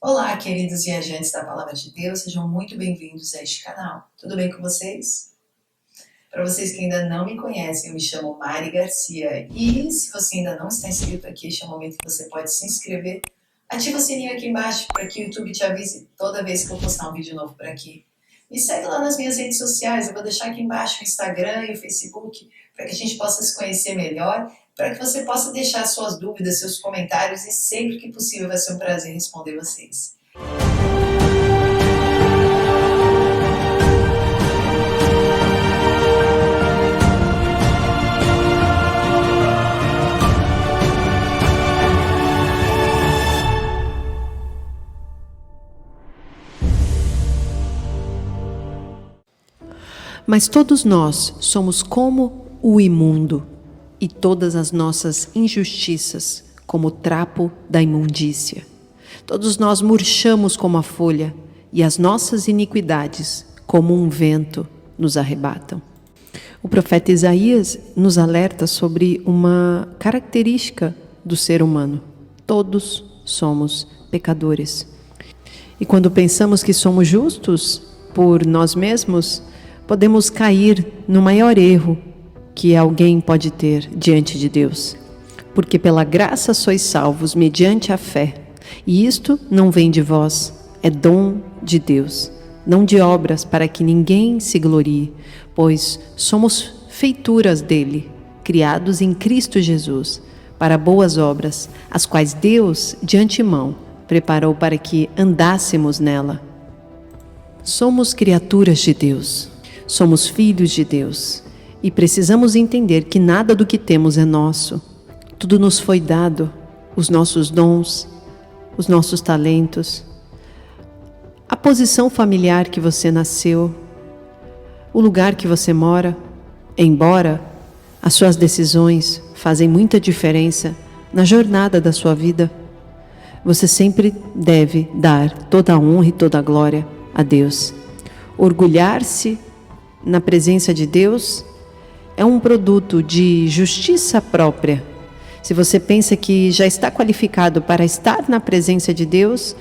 Olá, queridos viajantes da Palavra de Deus, sejam muito bem-vindos a este canal. Tudo bem com vocês? Para vocês que ainda não me conhecem, eu me chamo Mari Garcia e se você ainda não está inscrito aqui, este é o momento que você pode se inscrever. Ativa o sininho aqui embaixo para que o YouTube te avise toda vez que eu postar um vídeo novo por aqui. Me segue lá nas minhas redes sociais, eu vou deixar aqui embaixo o Instagram e o Facebook para que a gente possa se conhecer melhor, para que você possa deixar suas dúvidas, seus comentários e sempre que possível vai ser um prazer responder vocês. Mas todos nós somos como o imundo, e todas as nossas injustiças como o trapo da imundícia. Todos nós murchamos como a folha, e as nossas iniquidades, como um vento, nos arrebatam. O profeta Isaías nos alerta sobre uma característica do ser humano. Todos somos pecadores. E quando pensamos que somos justos por nós mesmos, podemos cair no maior erro que alguém pode ter diante de Deus. Porque pela graça sois salvos mediante a fé. E isto não vem de vós, é dom de Deus. Não de obras para que ninguém se glorie, pois somos feituras dele, criados em Cristo Jesus, para boas obras, as quais Deus, de antemão, preparou para que andássemos nela. Somos criaturas de Deus. Somos filhos de Deus e precisamos entender que nada do que temos é nosso. Tudo nos foi dado, os nossos dons, os nossos talentos, a posição familiar que você nasceu, o lugar que você mora, embora as suas decisões fazem muita diferença na jornada da sua vida, você sempre deve dar toda a honra e toda a glória a Deus. Orgulhar-se na presença de Deus é um produto de justiça própria. Se você pensa que já está qualificado para estar na presença de Deus,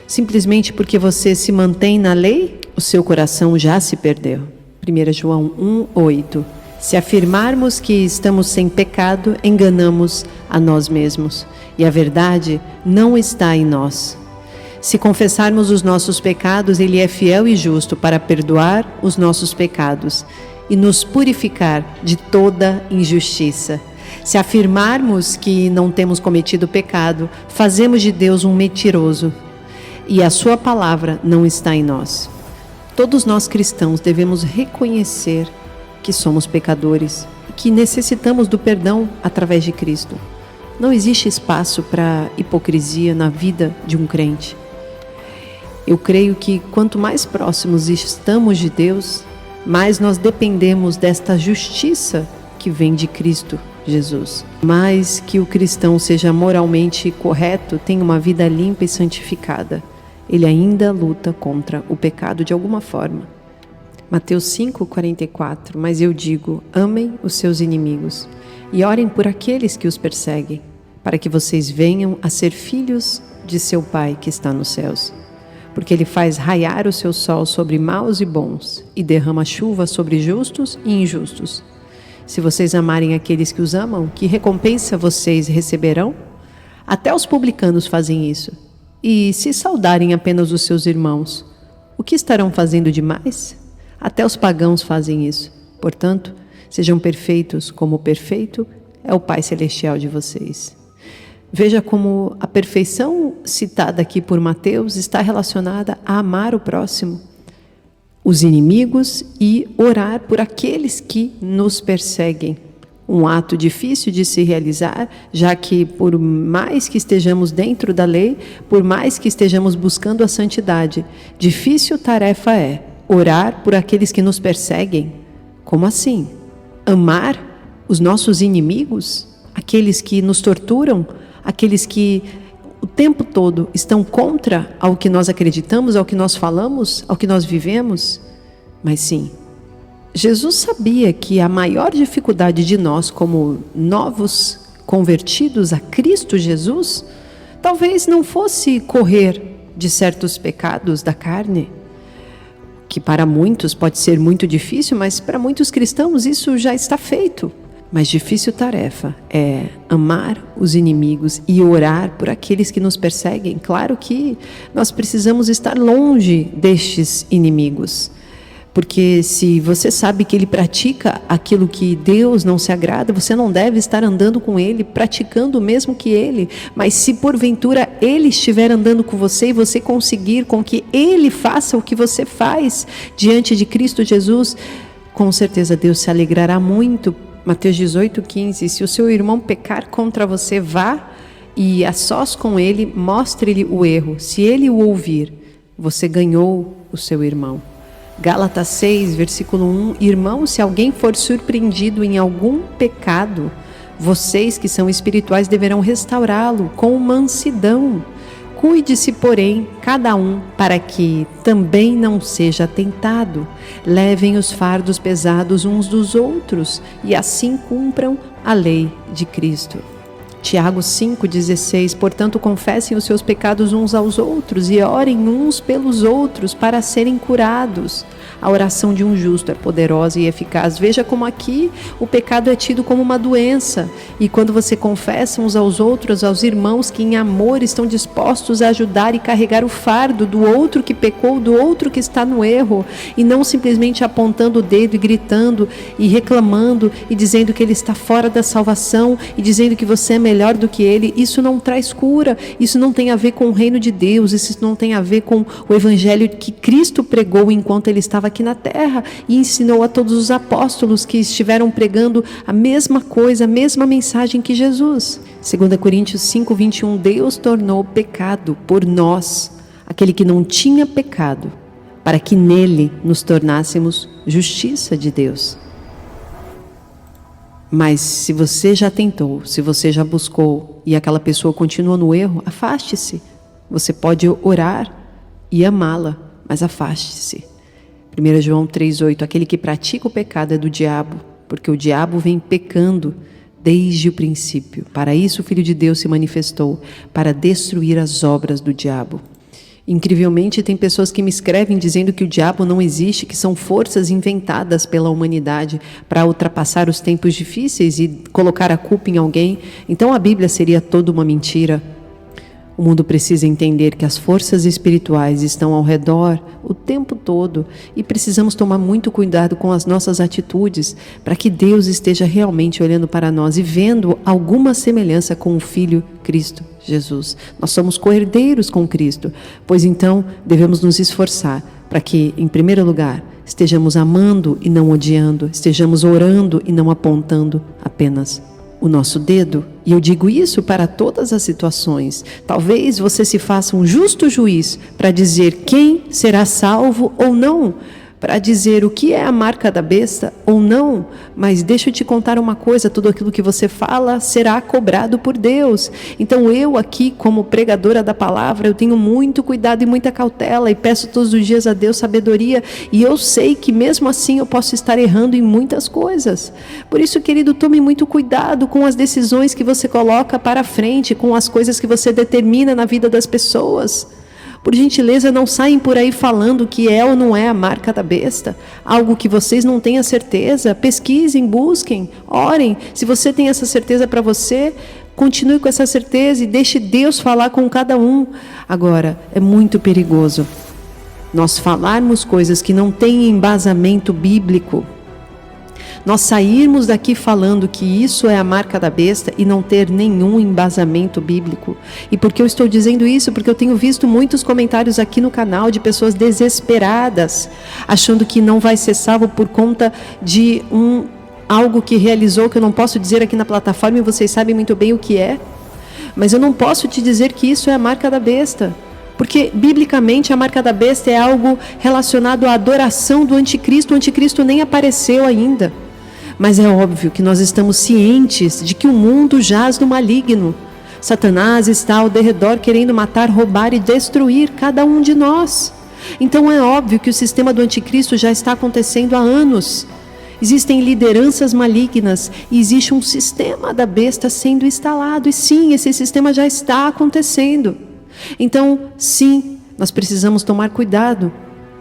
simplesmente porque você se mantém na lei, o seu coração já se perdeu. 1 João 1:8. Se afirmarmos que estamos sem pecado, enganamos a nós mesmos, e a verdade não está em nós. Se confessarmos os nossos pecados, Ele é fiel e justo para perdoar os nossos pecados e nos purificar de toda injustiça. Se afirmarmos que não temos cometido pecado, fazemos de Deus um mentiroso e a sua palavra não está em nós. Todos nós cristãos devemos reconhecer que somos pecadores e que necessitamos do perdão através de Cristo. Não existe espaço para hipocrisia na vida de um crente. Eu creio que quanto mais próximos estamos de Deus, mais nós dependemos desta justiça que vem de Cristo Jesus. Mais que o cristão seja moralmente correto, tenha uma vida limpa e santificada, ele ainda luta contra o pecado de alguma forma. Mateus 5:44, mas eu digo, amem os seus inimigos e orem por aqueles que os perseguem, para que vocês venham a ser filhos de seu Pai que está nos céus. Porque Ele faz raiar o seu sol sobre maus e bons, e derrama chuva sobre justos e injustos. Se vocês amarem aqueles que os amam, que recompensa vocês receberão? Até os publicanos fazem isso. E se saudarem apenas os seus irmãos, o que estarão fazendo demais? Até os pagãos fazem isso. Portanto, sejam perfeitos como perfeito é o Pai Celestial de vocês. Veja como a perfeição citada aqui por Mateus está relacionada a amar o próximo, os inimigos e orar por aqueles que nos perseguem. Um ato difícil de se realizar, já que por mais que estejamos dentro da lei, por mais que estejamos buscando a santidade, difícil tarefa é orar por aqueles que nos perseguem. Como assim? Amar os nossos inimigos? Aqueles que nos torturam? Aqueles que o tempo todo estão contra ao que nós acreditamos, ao que nós falamos, ao que nós vivemos? Mas sim, Jesus sabia que a maior dificuldade de nós como novos convertidos a Cristo Jesus, talvez não fosse correr de certos pecados da carne, que para muitos pode ser muito difícil, mas para muitos cristãos isso já está feito. Mas difícil tarefa é amar os inimigos e orar por aqueles que nos perseguem. Claro que nós precisamos estar longe destes inimigos, porque se você sabe que ele pratica aquilo que Deus não se agrada, você não deve estar andando com ele, praticando o mesmo que ele. Mas se porventura ele estiver andando com você e você conseguir com que ele faça o que você faz diante de Cristo Jesus, com certeza Deus se alegrará muito. Mateus 18:15, se o seu irmão pecar contra você, vá e a sós com ele, mostre-lhe o erro. Se ele o ouvir, você ganhou o seu irmão. Gálatas 6, versículo 1, irmãos, se alguém for surpreendido em algum pecado, vocês que são espirituais deverão restaurá-lo com mansidão. Cuide-se, porém, cada um, para que também não seja tentado. Levem os fardos pesados uns dos outros e assim cumpram a lei de Cristo. Tiago 5,16, portanto, confessem os seus pecados uns aos outros e orem uns pelos outros para serem curados. A oração de um justo é poderosa e eficaz. Veja como aqui o pecado é tido como uma doença. E quando você confessa uns aos outros, aos irmãos que em amor estão dispostos a ajudar e carregar o fardo do outro que pecou, do outro que está no erro, e não simplesmente apontando o dedo e gritando e reclamando e dizendo que ele está fora da salvação e dizendo que você é melhor do que ele, isso não traz cura, isso não tem a ver com o reino de Deus, isso não tem a ver com o evangelho que Cristo pregou enquanto ele estava aqui na terra e ensinou a todos os apóstolos que estiveram pregando a mesma coisa, a mesma mensagem que Jesus. 2 Coríntios 5:21, Deus tornou pecado por nós, aquele que não tinha pecado, para que nele nos tornássemos justiça de Deus. Mas se você já tentou, se você já buscou e aquela pessoa continua no erro, afaste-se. Você pode orar e amá-la, mas afaste-se. 1 João 3,8, aquele que pratica o pecado é do diabo, porque o diabo vem pecando desde o princípio. Para isso o Filho de Deus se manifestou, para destruir as obras do diabo. Incrivelmente, tem pessoas que me escrevem dizendo que o diabo não existe, que são forças inventadas pela humanidade para ultrapassar os tempos difíceis e colocar a culpa em alguém. Então a Bíblia seria toda uma mentira. O mundo precisa entender que as forças espirituais estão ao redor o tempo todo e precisamos tomar muito cuidado com as nossas atitudes para que Deus esteja realmente olhando para nós e vendo alguma semelhança com o Filho Cristo Jesus. Nós somos co-herdeiros com Cristo, pois então devemos nos esforçar para que, em primeiro lugar, estejamos amando e não odiando, estejamos orando e não apontando apenas o nosso dedo. E eu digo isso para todas as situações. Talvez você se faça um justo juiz para dizer quem será salvo ou não, para dizer o que é a marca da besta ou não, mas deixa eu te contar uma coisa, tudo aquilo que você fala será cobrado por Deus. Então eu aqui, como pregadora da palavra, eu tenho muito cuidado e muita cautela e peço todos os dias a Deus sabedoria, e eu sei que mesmo assim eu posso estar errando em muitas coisas. Por isso, querido, tome muito cuidado com as decisões que você coloca para frente, com as coisas que você determina na vida das pessoas. Por gentileza, não saem por aí falando que é ou não é a marca da besta. Algo que vocês não têm a certeza, pesquisem, busquem, orem. Se você tem essa certeza para você, continue com essa certeza e deixe Deus falar com cada um. Agora, é muito perigoso nós falarmos coisas que não têm embasamento bíblico. Nós sairmos daqui falando que isso é a marca da besta e não ter nenhum embasamento bíblico. E por que eu estou dizendo isso? Porque eu tenho visto muitos comentários aqui no canal de pessoas desesperadas, achando que não vai ser salvo por conta de algo que realizou, que eu não posso dizer aqui na plataforma, e vocês sabem muito bem o que é. Mas eu não posso te dizer que isso é a marca da besta. Porque, biblicamente, a marca da besta é algo relacionado à adoração do anticristo. O anticristo nem apareceu ainda. Mas é óbvio que nós estamos cientes de que o mundo jaz no maligno. Satanás está ao derredor querendo matar, roubar e destruir cada um de nós. Então é óbvio que o sistema do anticristo já está acontecendo há anos. Existem lideranças malignas e existe um sistema da besta sendo instalado. E sim, esse sistema já está acontecendo. Então, sim, Nós precisamos tomar cuidado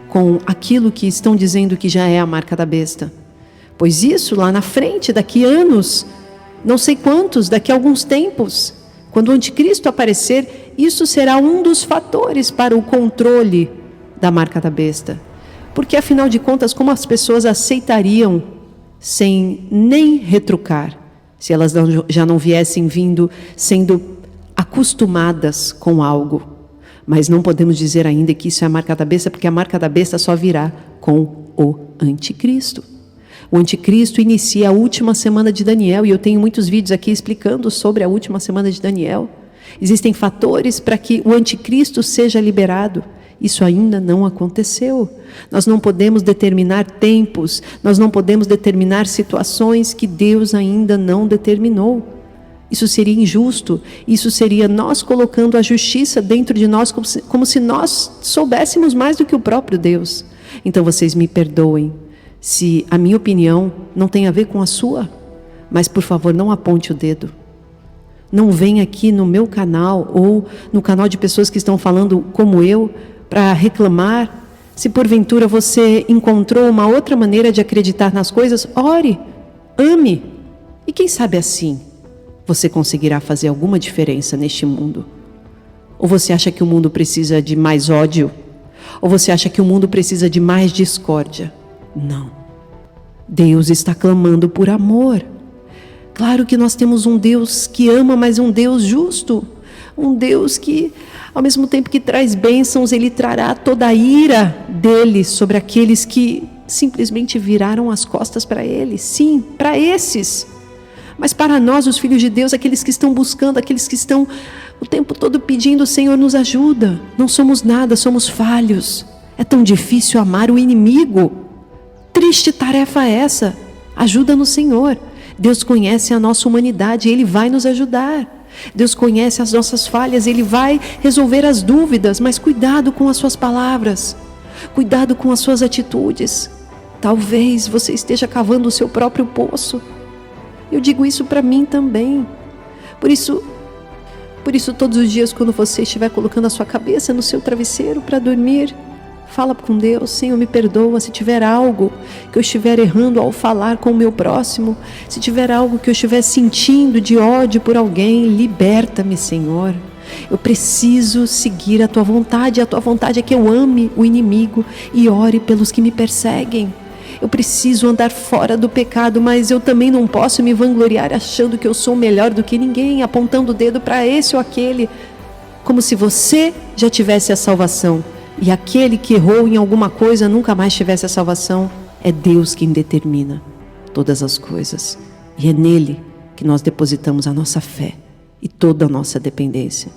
com aquilo que estão dizendo que já é a marca da besta. Pois isso lá na frente, daqui anos, não sei quantos, daqui a alguns tempos, quando o anticristo aparecer, isso será um dos fatores para o controle da marca da besta. Porque afinal de contas, como as pessoas aceitariam sem nem retrucar, se elas já não viessem sendo acostumadas com algo? Mas não podemos dizer ainda que isso é a marca da besta, porque a marca da besta só virá com o anticristo. O anticristo inicia a última semana de Daniel, e eu tenho muitos vídeos aqui explicando sobre a última semana de Daniel. Existem fatores para que o anticristo seja liberado. Isso ainda não aconteceu. Nós não podemos determinar tempos, nós não podemos determinar situações que Deus ainda não determinou. Isso seria injusto, isso seria nós colocando a justiça dentro de nós como se nós soubéssemos mais do que o próprio Deus. Então vocês me perdoem se a minha opinião não tem a ver com a sua, mas por favor não aponte o dedo. Não venha aqui no meu canal ou no canal de pessoas que estão falando como eu para reclamar. Se porventura você encontrou uma outra maneira de acreditar nas coisas, ore, ame. E quem sabe assim você conseguirá fazer alguma diferença neste mundo. Ou você acha que o mundo precisa de mais ódio? Ou você acha que o mundo precisa de mais discórdia? Não. Deus está clamando por amor. Claro que nós temos um Deus que ama, mas um Deus justo. Um Deus que, ao mesmo tempo que traz bênçãos, Ele trará toda a ira dele sobre aqueles que simplesmente viraram as costas para Ele. Sim, para esses. Mas para nós, os filhos de Deus, aqueles que estão buscando, aqueles que estão o tempo todo pedindo, Senhor, nos ajuda. Não somos nada, somos falhos. É tão difícil amar o inimigo. Triste tarefa essa. Ajuda-nos, Senhor. Deus conhece a nossa humanidade, Ele vai nos ajudar. Deus conhece as nossas falhas, Ele vai resolver as dúvidas, mas cuidado com as suas palavras. Cuidado com as suas atitudes. Talvez você esteja cavando o seu próprio poço. Eu digo isso para mim também. Por isso, todos os dias, quando você estiver colocando a sua cabeça no seu travesseiro para dormir, fala com Deus: Senhor, me perdoa se tiver algo que eu estiver errando ao falar com o meu próximo, se tiver algo que eu estiver sentindo de ódio por alguém, liberta-me, Senhor. Eu preciso seguir a Tua vontade. A Tua vontade é que eu ame o inimigo e ore pelos que me perseguem. Eu preciso andar fora do pecado, mas eu também não posso me vangloriar achando que eu sou melhor do que ninguém, apontando o dedo para esse ou aquele, como se você já tivesse a salvação e aquele que errou em alguma coisa nunca mais tivesse a salvação. É Deus quem determina todas as coisas, e é nele que nós depositamos a nossa fé e toda a nossa dependência.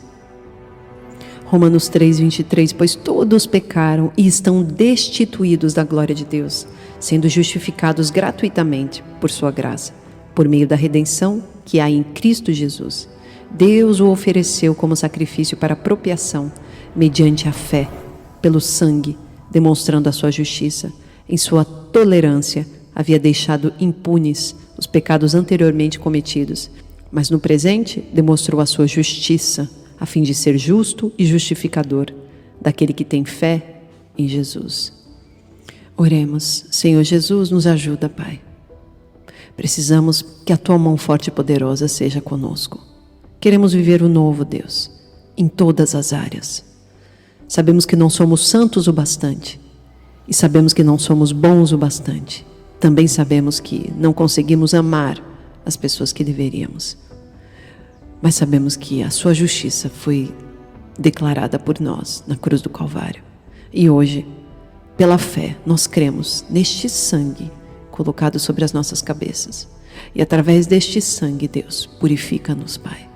Romanos 3:23, pois todos pecaram e estão destituídos da glória de Deus, sendo justificados gratuitamente por sua graça, por meio da redenção que há em Cristo Jesus. Deus o ofereceu como sacrifício para propiação, mediante a fé, pelo sangue, demonstrando a sua justiça. Em sua tolerância, havia deixado impunes os pecados anteriormente cometidos, mas no presente demonstrou a sua justiça, a fim de ser justo e justificador daquele que tem fé em Jesus. Oremos. Senhor Jesus, nos ajuda, Pai. Precisamos que a Tua mão forte e poderosa seja conosco. Queremos viver o novo, Deus, em todas as áreas. Sabemos que não somos santos o bastante, e sabemos que não somos bons o bastante. Também sabemos que não conseguimos amar as pessoas que deveríamos. Mas sabemos que a Sua justiça foi declarada por nós na cruz do Calvário. E hoje, pela fé, nós cremos neste sangue colocado sobre as nossas cabeças. E através deste sangue, Deus, purifica-nos, Pai.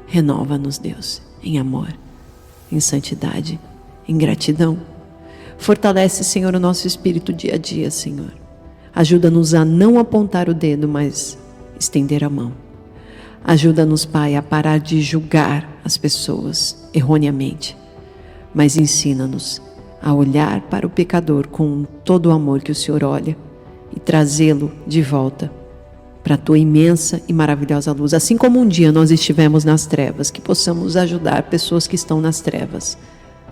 Renova-nos, Deus, em amor, em santidade, em gratidão. Fortalece, Senhor, o nosso espírito dia a dia, Senhor. Ajuda-nos a não apontar o dedo, mas estender a mão. Ajuda-nos, Pai, a parar de julgar as pessoas erroneamente, mas ensina-nos a olhar para o pecador com todo o amor que o Senhor olha e trazê-lo de volta para a Tua imensa e maravilhosa luz. Assim como um dia nós estivemos nas trevas, que possamos ajudar pessoas que estão nas trevas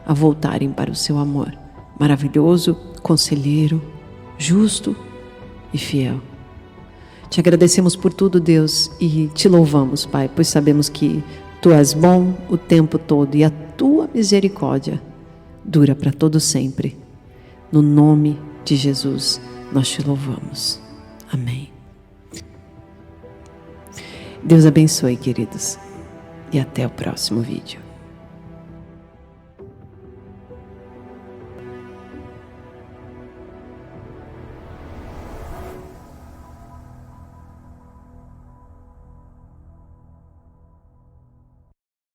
a voltarem para o seu amor maravilhoso, conselheiro, justo e fiel. Te agradecemos por tudo, Deus, e te louvamos, Pai, pois sabemos que Tu és bom o tempo todo e a Tua misericórdia dura para todo sempre. No nome de Jesus, nós te louvamos. Amém. Deus abençoe, queridos, e até o próximo vídeo.